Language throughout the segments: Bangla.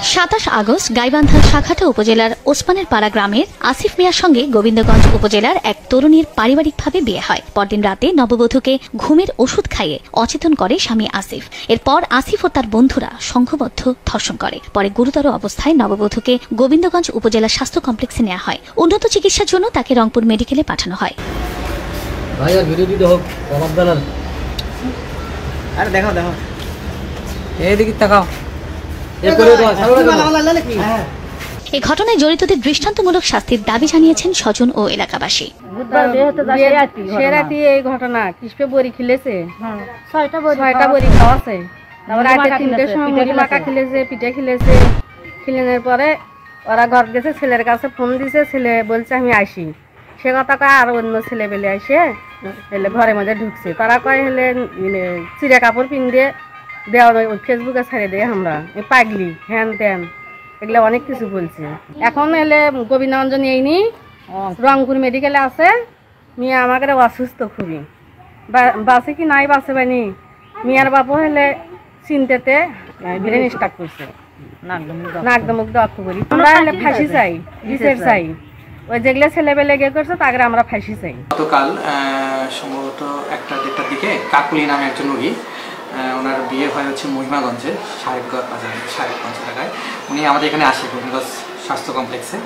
27 আগস্ট গাইবান্ধার শাখাটা উপজেলার ওসমানের পাড়া গ্রামের আসিফ মিয়ার সঙ্গে গোবিন্দগঞ্জ উপজেলার এক তরুণীর পারিবারিকভাবে বিয়ে হয়। পরদিন রাতে নববধূকে ঘুমের ওষুধ খাইয়ে অচেতন করে স্বামী আসিফ। এরপর আসিফ ও তার বন্ধুরা সংঘবদ্ধ ধর্ষণ করে। পরে গুরুতর অবস্থায় নববধূকে গোবিন্দগঞ্জ উপজেলা স্বাস্থ্য কমপ্লেক্সে নেওয়া হয়। উন্নত চিকিৎসার জন্য তাকে রংপুর মেডিকেলে পাঠানো হয়। এই ঘটনায় জড়িতদের দৃষ্টান্তমূলক শাস্তির দাবি জানিয়েছেন স্বজন ও এলাকাবাসী। এই ঘটনা কিসপে বড়ি খিলেছে, 6টা বড়ি খাওয়াছে, তারপর রাতে 3টার সময় মুড়ি মাখা খিলেছে, পিঠে খিলেছে। খিলেনের পরে ওরা ঘর গেছে, ছেলের কাছে ফোন দিছে, ছেলে বলছে আমি আসি। সে কথা কয় আর অন্য ছেলে পেলে আসে এলে ঘরের মধ্যে ঢুকছে। তারা কয় হলে চিড়া কাপড় পিন দেওয়া ফেসবুকে ছেড়ে দেয়, আমরা পাগলি হ্যান ত্যান এগুলো অনেক কিছু বলছে। এখন এলে গোবিন্দগঞ্জ নিয়ে নি, রংপুর মেডিকেলে আছে। মিয়া আমাকে অসুস্থ খুবই, বাসে কি নাই বাসে বানি। মিয়ার বাপু হলে চিন্তাতে ব্রেন স্ট্রোক করছে, নাকদমুখ দক্ষ করি। আমরা হলে ফাঁসি চাই, বিচার চাই। ওই যেগুলো ছেলেবেলে গিয়ে করছে তাকে আমরা ফাঁসি চাই। গতকাল সম্ভবত 1টা-1:30টার দিকে কাকুলি নামে একজন রোগী, ওনার বিয়ে হয় হচ্ছে মহিমাগঞ্জে, সাহেবগঞ্জ এলাকায়। উনি আমাদের এখানে আসে গোবিন্দগঞ্জ স্বাস্থ্য কমপ্লেক্সে।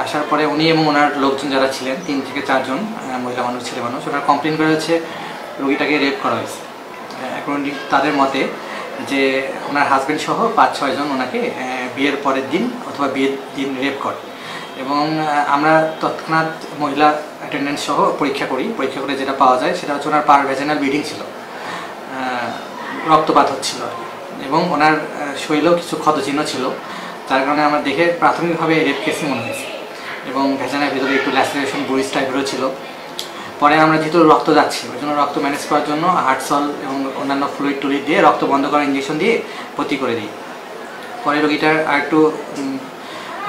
আসার পরে উনি এবং ওনার লোকজন যারা ছিলেন 3 থেকে 4 জন মহিলা মানুষ ছেলে মানুষ, ওনারা কমপ্লেন করে হচ্ছে রোগীটাকে রেপ করা হয়েছে। এখন তাদের মতে যে ওনার হাজব্যান্ড সহ 5-6 জন ওনাকে বিয়ের পরের দিন অথবা বিয়ের দিন রেপ করে। এবং আমরা তৎক্ষণাৎ মহিলা অ্যাটেন্ডেন্স সহ পরীক্ষা করে যেটা পাওয়া যায় সেটা হচ্ছে ওনার পার ভ্যাজিনাল ব্লিডিং ছিল, রক্তপাত হচ্ছিল এবং ওনার শরীরেও কিছু ক্ষতচিহ্ন ছিল, যার কারণে আমরা দেখে প্রাথমিকভাবে রেপ কেসই মনে হয়েছে। এবং ভ্যাজিনার ভিতরে একটু ল্যাসেরেশন ব্রুইজ টাইপেরও ছিল। পরে আমরা যেহেতু রক্ত যাচ্ছি ওই জন্য রক্ত ম্যানেজ করার জন্য হার্টসল এবং অন্যান্য ফ্লুইড টুলিড দিয়ে রক্ত বন্ধ করার ইঞ্জেকশন দিয়ে ভর্তি করে দিই। পরে রোগীটার আর একটু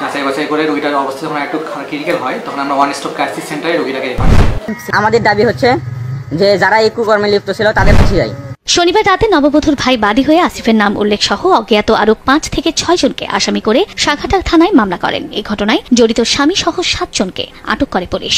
যাচাই বাছাই করে রোগীটার অবস্থা যখন একটু ক্রিটিক্যাল হয় তখন আমরা ওয়ান স্টপ ক্রাইসিস সেন্টারে রোগীটাকে রেফার করি। আমাদের দাবি হচ্ছে যে যারা এই কুকর্মে লিপ্ত ছিল তাদের ফাঁসি চাই। শনিবার রাতে নববধূর ভাই বাদী হয়ে আসিফের নাম উল্লেখ সহ অজ্ঞাত আরো 5 থেকে 6 জনকে আসামি করে শাখাটা থানায় মামলা করেন। এই ঘটনায় জড়িত স্বামী সহ 7 জনকে আটক করে পুলিশ।